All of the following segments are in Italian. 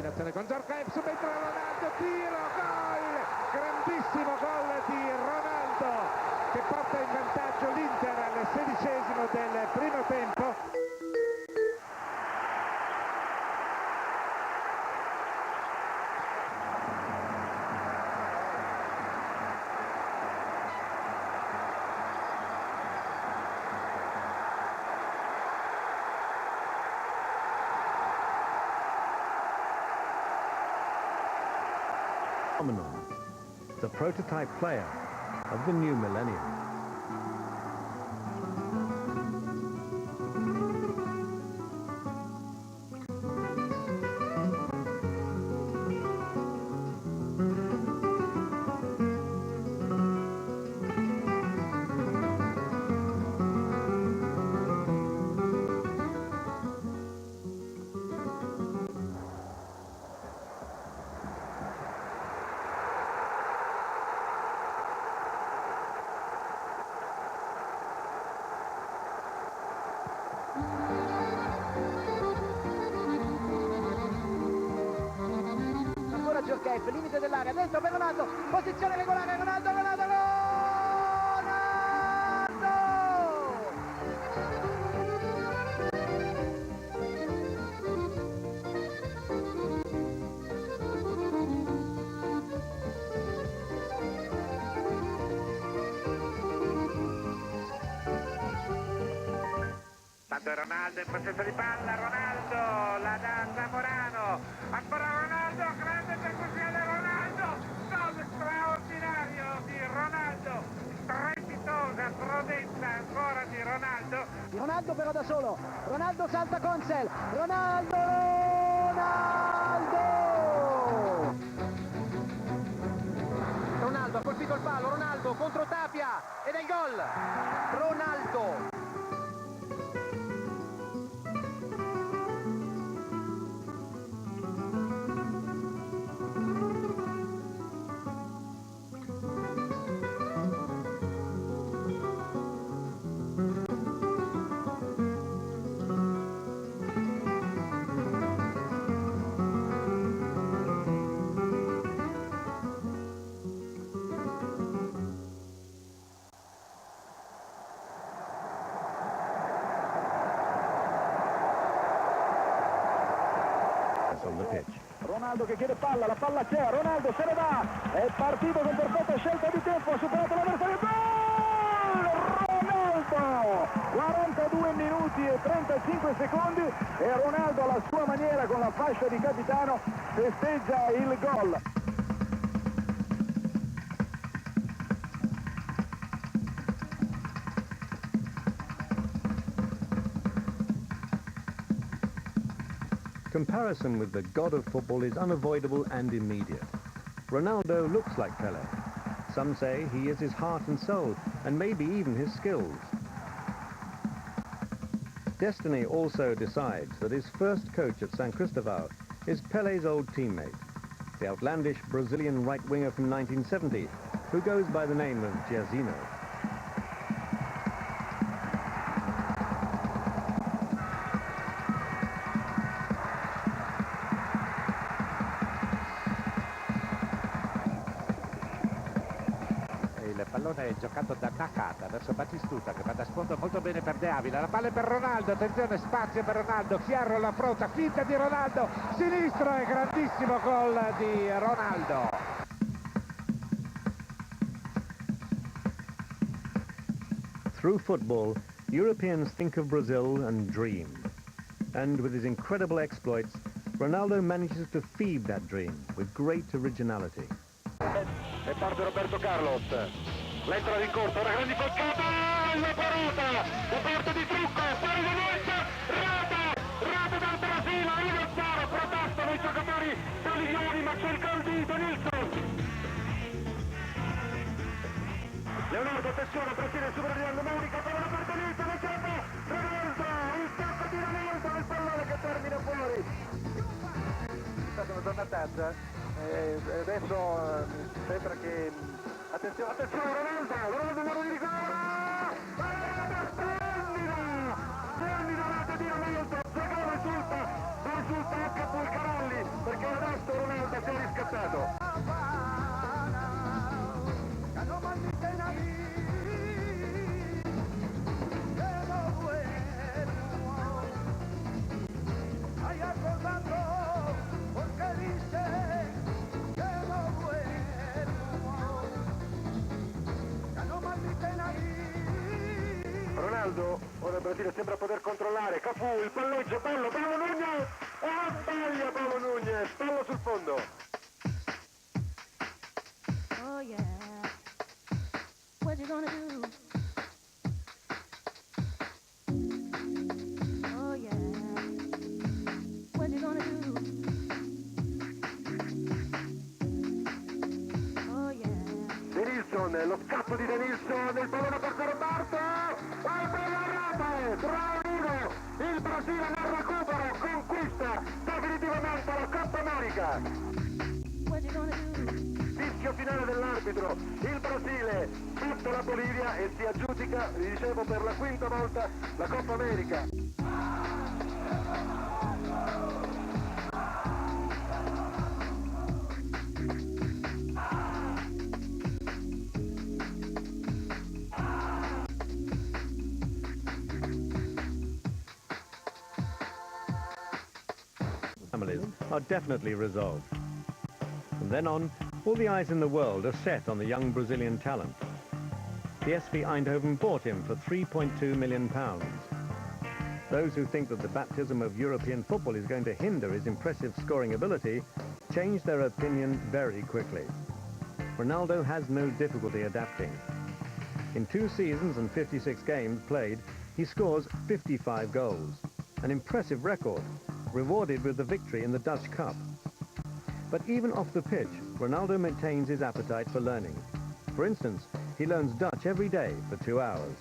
combinazione con Zorcaev, subentra Ronaldo, tiro, gol! Grandissimo gol di Ronaldo che porta in vantaggio l'Inter al 16° del primo tempo. The prototype player of the new millennium. Zorcaev, limite dell'area, dentro per Ronaldo, posizione regolare, Ronaldo, Ronaldo, Tanto è Ronaldo in possesso di palla, Ronaldo, la dà Zamorano, ancora Ronaldo, grande percussione Ronaldo, gol straordinario di Ronaldo, strepitosa prodezza ancora di Ronaldo. Ronaldo però da solo, Ronaldo salta Consel, Ronaldo, Ronaldo ha colpito il palo, Ronaldo contro Tapia ed è il gol, Ronaldo. Ronaldo che chiede palla, la palla c'è, Ronaldo se ne va, è partito con perfetta scelta di tempo, ha superato l'avversario, gol! Ronaldo! 42 minuti e 35 secondi e Ronaldo alla sua maniera con la fascia di capitano festeggia il gol. Comparison with the god of football is unavoidable and immediate. Ronaldo looks like Pelé. Some say he is his heart and soul, and maybe even his skills. Destiny also decides that his first coach at San Cristobal is Pelé's old teammate, the outlandish Brazilian right-winger from 1970, who goes by the name of Jairzinho. Il pallone è giocato da Nakata verso Battistuta che va da sfondo molto bene per De Avila, la palla è per Ronaldo, attenzione, spazio per Ronaldo, Chiaro l'affronta, finta di Ronaldo, sinistro e grandissimo gol di Ronaldo. Through football, Europeans think of Brazil and dream. And with his incredible exploits, Ronaldo manages to feed that dream with great originality. E parte Roberto Carlos, l'entra di corsa, una grande coccata, la parata, da parte di Trucco, fuori di volta, rete dal Brasile, 1-0, protestano i giocatori boliviani, ma c'è il gol di Donilson. Leonardo, attenzione, Brasile supera di Monica, per la parte Donilson, la cerca, Ronaldo, il tacco di Ronaldo, il pallone che termina fuori. È stata una tornataccia. Adesso sembra che attenzione Ronaldo in ora di rigore, splendido rete di Ronaldo, se gol risulta a Capulcarelli perché risultato. Ronaldo, ora il Brasile sembra poter controllare, Cafù, il palleggio, Paolo Nunez, sbaglia Paolo Nunez, pallo sul fondo. Oh yeah, what you gonna do? Oh yeah, what you gonna do? Oh yeah. Denilson, lo scatto di Denilson, il pallone per Roberto, poi bella rete, 3-1, il Brasile nel recupero, conquista definitivamente la Coppa America. What you gonna do? Fischio finale dell'arbitro, il Brasile batte la Bolivia e si aggiudica, vi dicevo, per la quinta volta la Coppa America. Families are definitely resolved. From then on, all the eyes in the world are set on the young Brazilian talent. The SV Eindhoven bought him for £3.2 million. Those who think that the baptism of European football is going to hinder his impressive scoring ability change their opinion very quickly. Ronaldo has no difficulty adapting. In 2 seasons and 56 games played, he scores 55 goals, an impressive record, rewarded with the victory in the Dutch Cup. But even off the pitch, Ronaldo maintains his appetite for learning. For instance, he learns Dutch every day for 2 hours.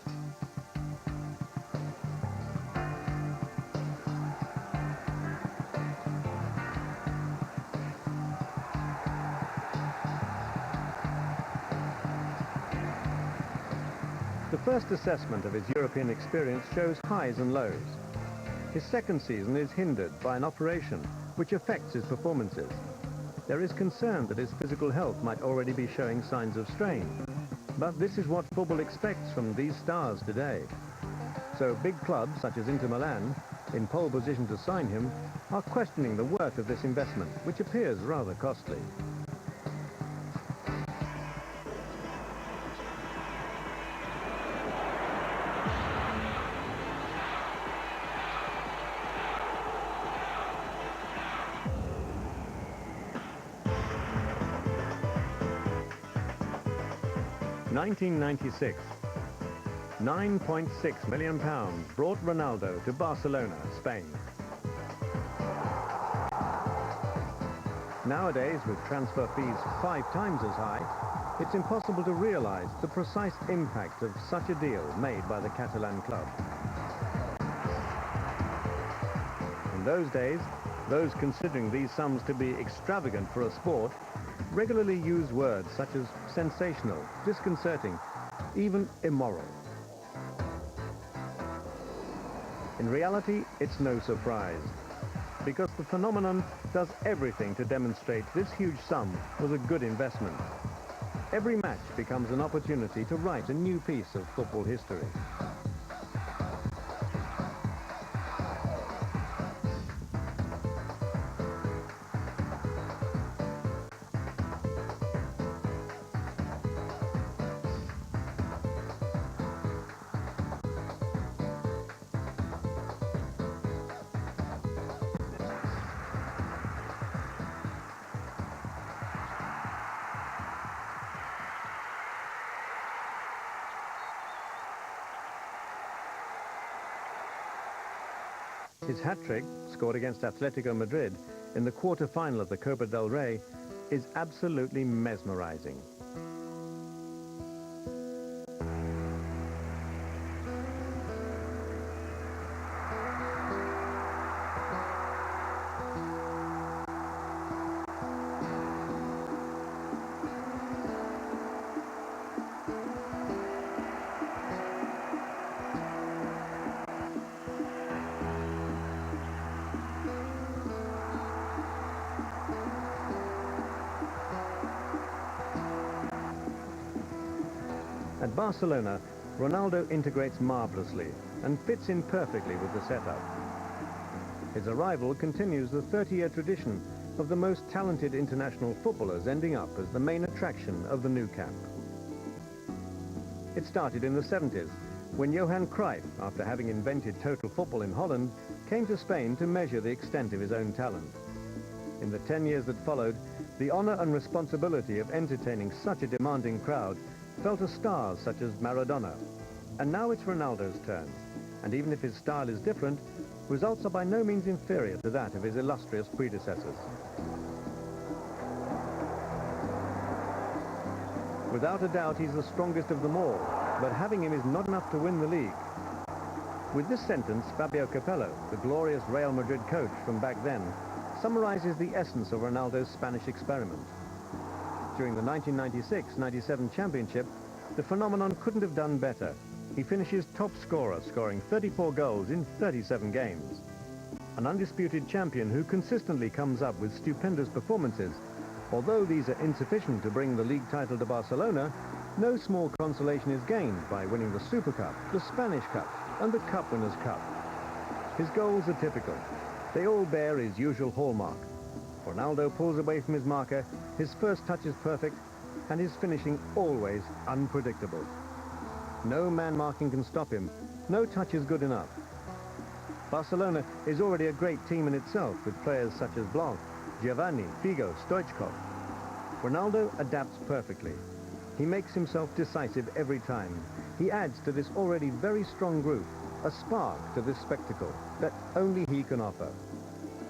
The first assessment of his European experience shows highs and lows. His second season is hindered by an operation which affects his performances. There is concern that his physical health might already be showing signs of strain. But this is what football expects from these stars today. So big clubs such as Inter Milan, in pole position to sign him, are questioning the worth of this investment, which appears rather costly. £1996. £9.6 million brought Ronaldo to Barcelona, Spain. Nowadays, with transfer fees 5 times as high, it's impossible to realize the precise impact of such a deal made by the Catalan club. In those days, those considering these sums to be extravagant for a sport regularly use words such as sensational, disconcerting, even immoral. In reality, it's no surprise, because the phenomenon does everything to demonstrate this huge sum was a good investment. Every match becomes an opportunity to write a new piece of football history. His hat-trick, scored against Atletico Madrid in the quarter-final of the Copa del Rey, is absolutely mesmerizing. At Barcelona, Ronaldo integrates marvelously and fits in perfectly with the setup. His arrival continues the 30-year tradition of the most talented international footballers ending up as the main attraction of the new camp. It started in the 70s, when Johan Cruyff, after having invented total football in Holland, came to Spain to measure the extent of his own talent. In the 10 years that followed, the honor and responsibility of entertaining such a demanding crowd fell to stars such as Maradona. And now it's Ronaldo's turn. And even if his style is different, results are by no means inferior to that of his illustrious predecessors. Without a doubt, he's the strongest of them all, but having him is not enough to win the league. With this sentence, Fabio Capello, the glorious Real Madrid coach from back then, summarizes the essence of Ronaldo's Spanish experiment. During the 1996-97 championship, the phenomenon couldn't have done better. He finishes top scorer, scoring 34 goals in 37 games. An undisputed champion who consistently comes up with stupendous performances. Although these are insufficient to bring the league title to Barcelona, no small consolation is gained by winning the Super Cup, the Spanish Cup, and the Cup Winners' Cup. His goals are typical. They all bear his usual hallmark. Ronaldo pulls away from his marker, his first touch is perfect, and his finishing always unpredictable. No man marking can stop him. No touch is good enough. Barcelona is already a great team in itself, with players such as Blanc, Giovanni, Figo, Stoichkov. Ronaldo adapts perfectly. He makes himself decisive every time. He adds to this already very strong group a spark to this spectacle that only he can offer.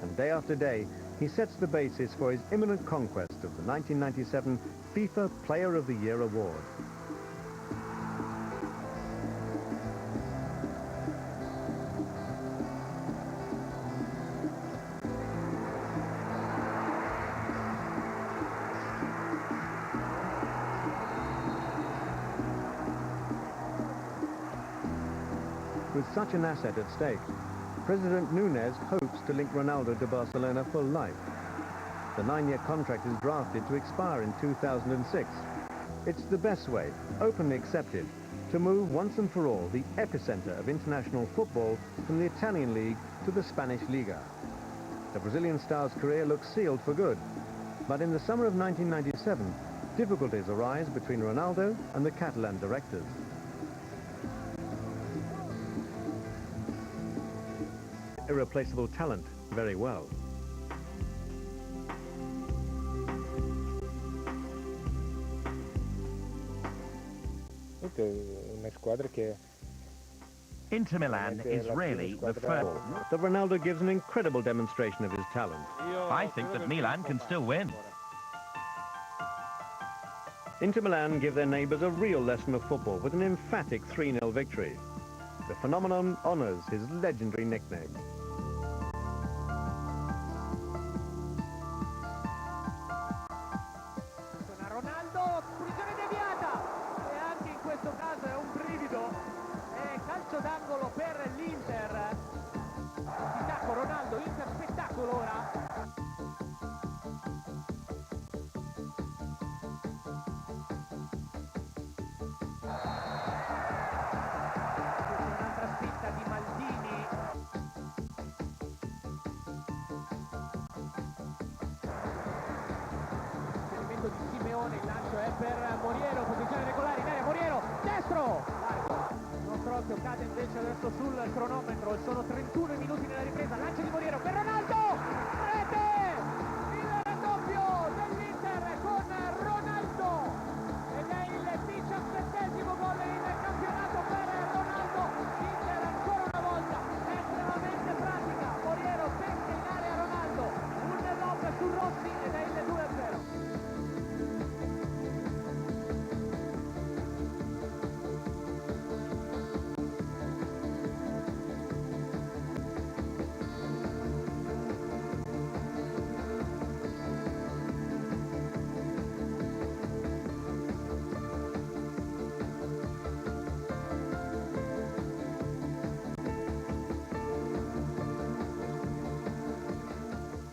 And day after day, he sets the basis for his imminent conquest of the 1997 FIFA Player of the Year award. With such an asset at stake, President Núñez hopes to link Ronaldo to Barcelona for life. The 9-year contract is drafted to expire in 2006. It's the best way, openly accepted, to move once and for all the epicenter of international football from the Italian league to the Spanish Liga. The Brazilian star's career looks sealed for good, but in the summer of 1997, difficulties arise between Ronaldo and the Catalan directors. Irreplaceable talent very well. Una squadra che Inter Milan is really the first. That Ronaldo gives an incredible demonstration of his talent. I think that Milan can still win. Inter Milan give their neighbours a real lesson of football with an emphatic 3-0 victory. The phenomenon honours his legendary nickname. Ronaldo, punizione deviata e anche in questo caso è un brivido, è calcio d'angolo per l'Inter. Distacco Ronaldo, Inter spettacolo ora. Un'altra spinta di Maldini. Di Simeone, il lancio è per Moriero, posizione regolare in area, Moriero, destro! Il nostro occhio cade invece adesso sul cronometro, sono 31 minuti nella ripresa, lancio di Moriero per Ronaldo! Rete! Il raddoppio dell'Inter con Ronaldo! Ed è il 17° gol in campionato per Ronaldo. Inter ancora una volta estremamente pratica, Moriero pesca in area Ronaldo, un lob su Rossi ed è il 2-0.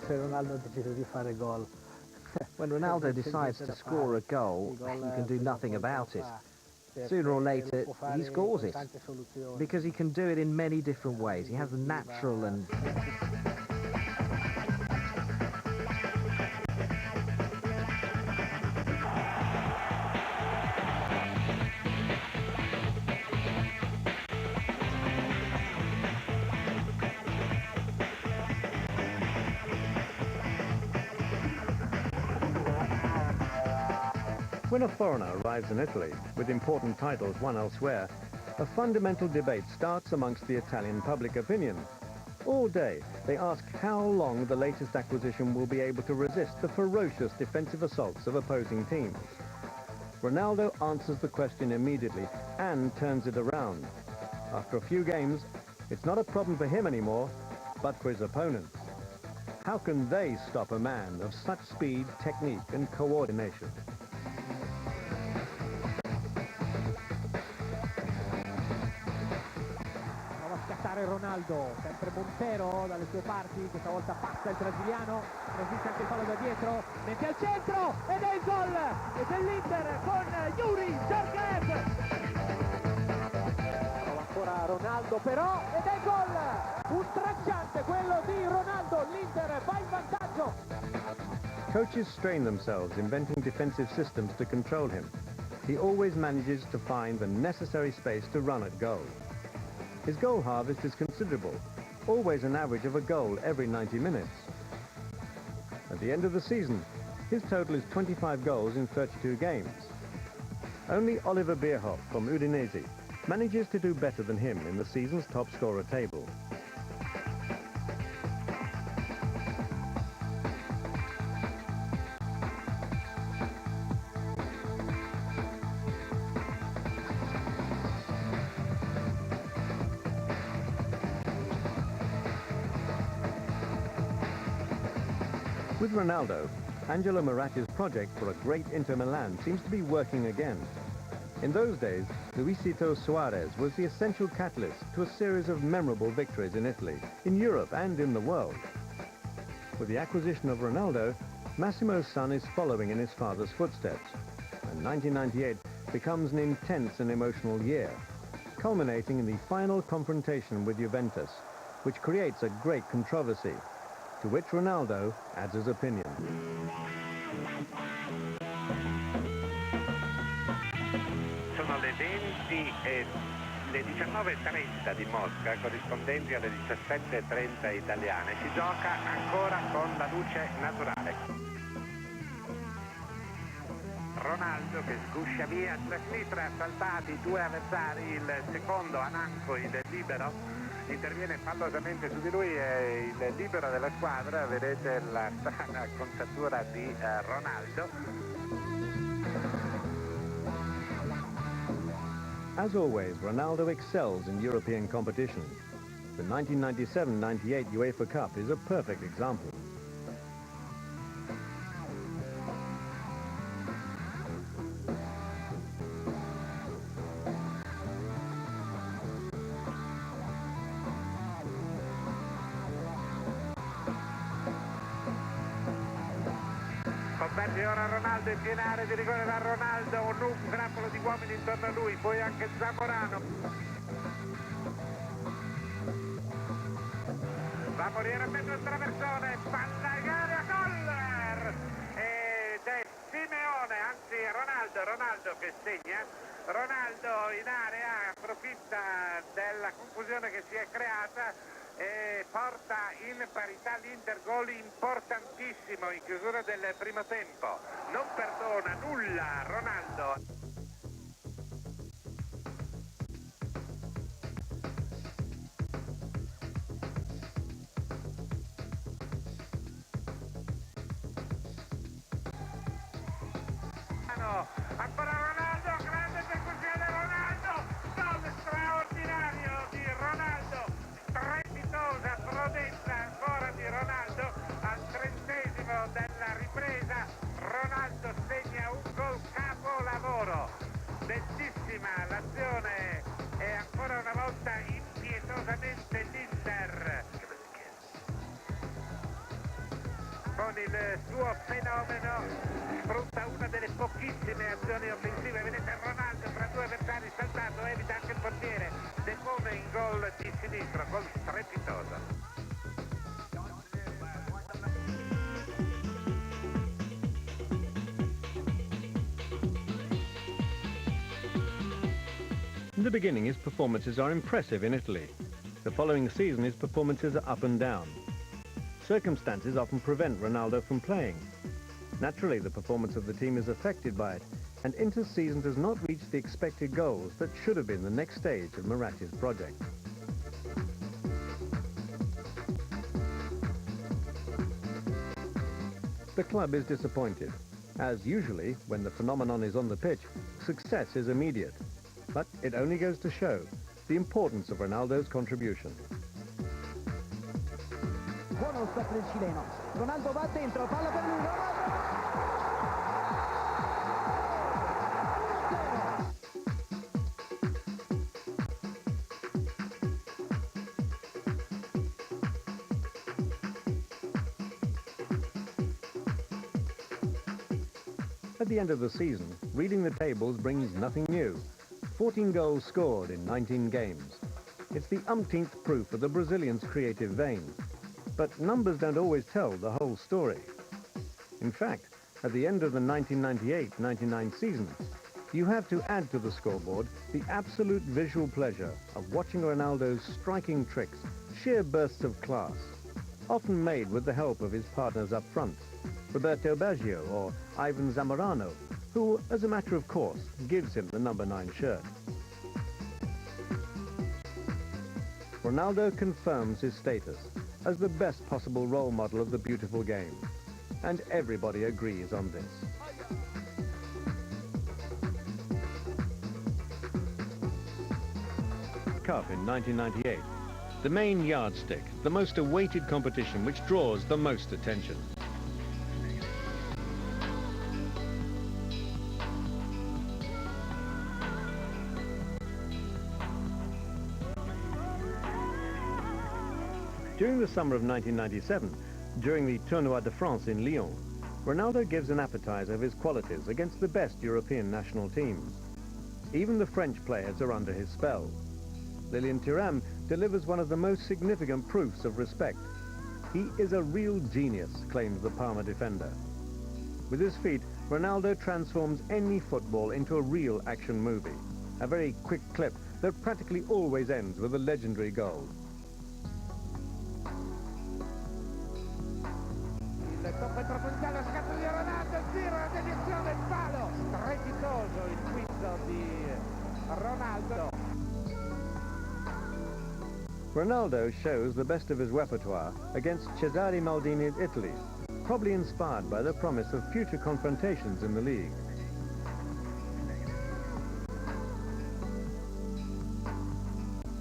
Ronaldo deciso di fare gol. When Ronaldo decides to score a goal, you can do nothing about it. sooner or later he scores it, because he can do it in many different ways. He has the natural and... When a foreigner arrives in Italy with important titles won elsewhere, a fundamental debate starts amongst the Italian public opinion. All day, they ask how long the latest acquisition will be able to resist the ferocious defensive assaults of opposing teams. Ronaldo answers the question immediately and turns it around. After a few games, it's not a problem for him anymore, but for his opponents. How can they stop a man of such speed, technique and coordination? Ronaldo, sempre Montero dalle sue parti, questa volta passa il brasiliano, resiste anche il fallo da dietro, mette al centro ed è il gol dell'Inter con Yuri Djorkaeff. Prova ancora Ronaldo però ed è gol, un tracciante quello di Ronaldo, l'Inter va in vantaggio. Coaches strain themselves inventing defensive systems to control him. He always manages to find the necessary space to run at goal. His goal harvest is considerable, always an average of a goal every 90 minutes. At the end of the season, his total is 25 goals in 32 games. Only Oliver Bierhoff from Udinese manages to do better than him in the season's top scorer table. With Ronaldo, Angelo Moratti's project for a great Inter Milan seems to be working again. In those days, Luisito Suarez was the essential catalyst to a series of memorable victories in Italy, in Europe and in the world. With the acquisition of Ronaldo, Massimo's son is following in his father's footsteps, and 1998 becomes an intense and emotional year, culminating in the final confrontation with Juventus, which creates a great controversy, to which Ronaldo adds his opinion. Sono le 20 e le 19:30 di Mosca, corrispondenti alle 17:30 italiane. Si gioca ancora con la luce naturale. Ronaldo che sguscia via sulla sinistra, saltati due avversari, il secondo Ananco, il libero, interviene fallosamente su di lui e il libero della squadra, vedete la strana acconciatura di Ronaldo. As always, Ronaldo excels in European competition. The 1997-98 UEFA Cup is a perfect example. Converge ora Ronaldo in piena area di rigore da Ronaldo, un grappolo di uomini intorno a lui, poi anche Zamorano. Va a morire per il traversone, palla in area, gol! Ed è Simeone, anzi Ronaldo che segna. Ronaldo in area approfitta della confusione che si è creata e porta in parità l'Inter, gol importantissimo in chiusura del primo tempo. Non perdona nulla Ronaldo. Ancora Ronaldo, grande percussione Ronaldo, gol straordinario di Ronaldo, strepitosa prudenza ancora di Ronaldo al 30° della ripresa. Ronaldo segna un gol capolavoro, bellissima l'azione e ancora una volta impietosamente l'Inter con il suo fenomeno sfrutta una delle pochissime azioni offensive. Vedete Ronaldo tra due avversari evita anche il portiere. Decome in gol di sinistro, gol strepitoso. In the beginning, his performances are impressive in Italy. The following season, his performances are up and down. Circumstances often prevent Ronaldo from playing. Naturally, the performance of the team is affected by it, and Inter's season does not reach the expected goals that should have been the next stage of Maratti's project. The club is disappointed. As usually, when the phenomenon is on the pitch, success is immediate. But it only goes to show the importance of Ronaldo's contribution. Buono stop del cileno. Ronaldo va dentro, palla per lui. At the end of the season, reading the tables brings nothing new. 14 goals scored in 19 games. It's the umpteenth proof of the Brazilian's creative vein. But numbers don't always tell the whole story. In fact, at the end of the 1998-99 season, you have to add to the scoreboard the absolute visual pleasure of watching Ronaldo's striking tricks, sheer bursts of class, often made with the help of his partners up front, Roberto Baggio or Ivan Zamorano, who, as a matter of course, gives him the number 9 shirt. Ronaldo confirms his status as the best possible role model of the beautiful game, and everybody agrees on this. Cup in 1998, the main yardstick, the most awaited competition which draws the most attention. During the summer of 1997, during the Tournoi de France in Lyon, Ronaldo gives an appetizer of his qualities against the best European national teams. Even the French players are under his spell. Lilian Thuram delivers one of the most significant proofs of respect. He is a real genius, claims the Parma defender. With his feet, Ronaldo transforms any football into a real action movie, a very quick clip that practically always ends with a legendary goal. Il tocco in profondità, scatto di Ronaldo, tiro, la deviazione, il palo, strepitoso il guizzo di Ronaldo. Ronaldo shows the best of his repertoire against Cesare Maldini's Italy, probably inspired by the promise of future confrontations in the league.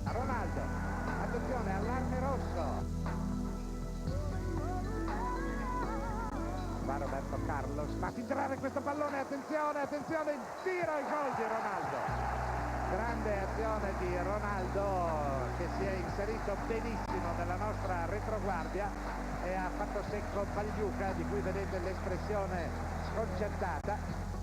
Ronaldo, attenzione, allarme rosso. Va Roberto Carlos, fa filtrare questo pallone, attenzione, attenzione, il tiro e gol di Ronaldo. Grande azione di Ronaldo che si è inserito benissimo nella nostra retroguardia e ha fatto secco Pagliuca, di cui vedete l'espressione sconcertata.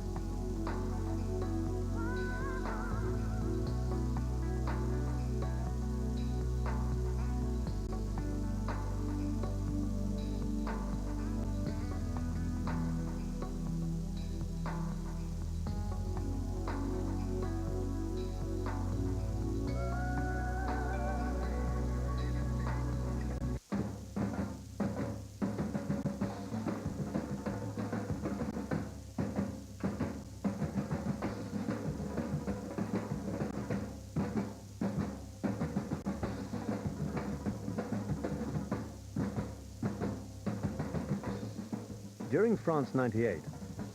During France '98,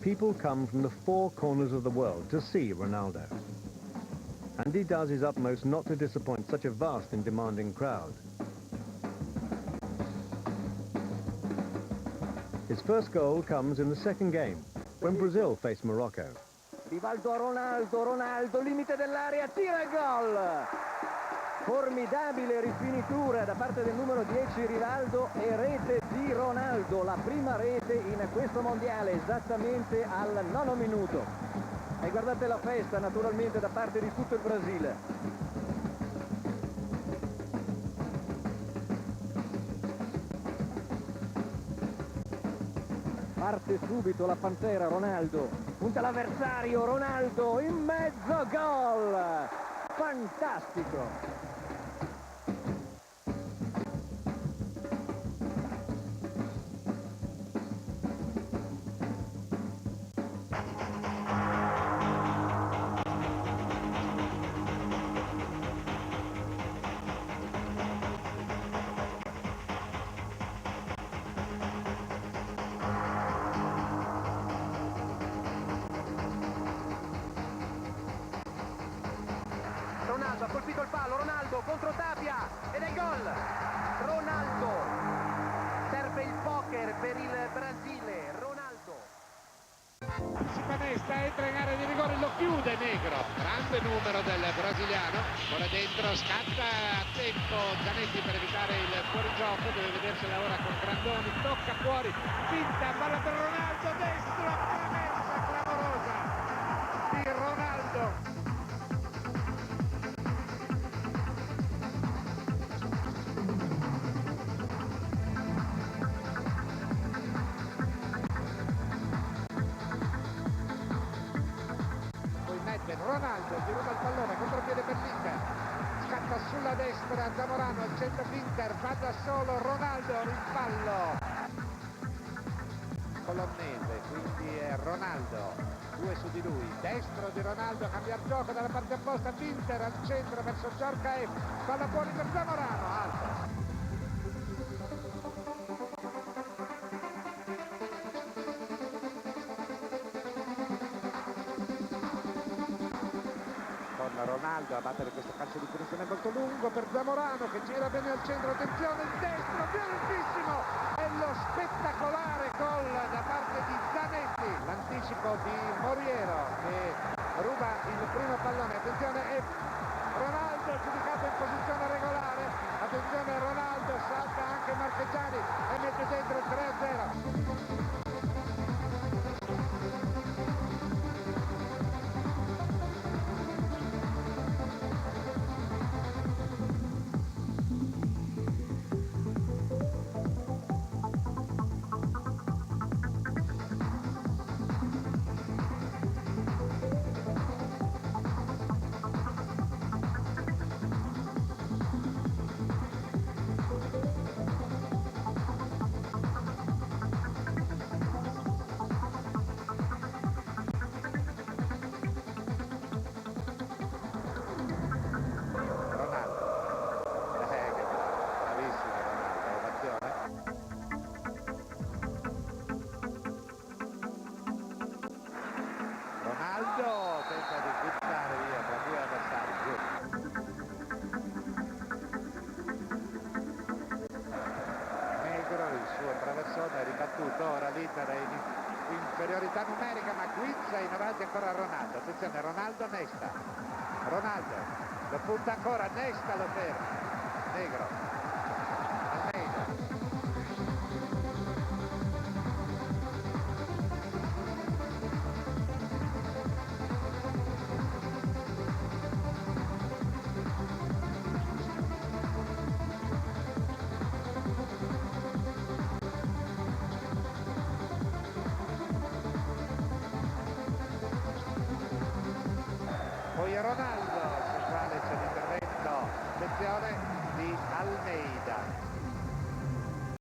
people come from the 4 corners of the world to see Ronaldo. And he does his utmost not to disappoint such a vast and demanding crowd. His first goal comes in the second game, when Brazil faced Morocco. Rivaldo a Ronaldo, Ronaldo, limite dell'area, tira il gol! Formidabile rifinitura da parte del numero 10 Rivaldo e rete di Ronaldo, la prima rete in questo mondiale esattamente al 9° minuto. E guardate la festa naturalmente da parte di tutto il Brasile. Parte subito la Pantera, Ronaldo, punta l'avversario, Ronaldo in mezzo, gol! Fantastico! Ronaldo ha colpito il palo, Ronaldo contro Tapia ed è il gol! Ronaldo serve il poker per il Brasile, Ronaldo. Si canesta, entra in area di rigore, lo chiude Negro. Grande numero del brasiliano. Ora dentro, scatta a tempo Zanetti per evitare il fuorigioco. Deve vedersela ora con Grandoni. Tocca fuori, finta, palla per Ronaldo, destro, traversa clamorosa di Ronaldo. Ronaldo gli ruba il pallone, contropiede per l'Inter, scatta sulla destra Zamorano, al centro l'Inter, va da solo Ronaldo, rimpallo Colonnese, quindi è Ronaldo, 2 su di lui, destro di Ronaldo, cambia il gioco dalla parte opposta, l'Inter al centro verso Giorcaeff, palla fuori per Zamorano, alto. Ronaldo a battere questo calcio di punizione molto lungo per Zamorano che gira bene al centro, attenzione, il destro, violentissimo, e lo spettacolare gol da parte di Zanetti, l'anticipo di Moriero che ruba il primo pallone, attenzione, e Ronaldo giudicato in posizione regolare, attenzione Ronaldo, salta anche Marchegiani e mette dentro il 3-0. Ronaldo tenta di buttare via tra 2 avversari, Negro, il suo traversone è ribattuto, ora l'Inter è in inferiorità numerica, ma guizza in avanti ancora Ronaldo, attenzione Ronaldo, Nesta, Ronaldo lo punta ancora, Nesta lo ferma, Negro, poi Ronaldo sul quale c'è l'intervento, attenzione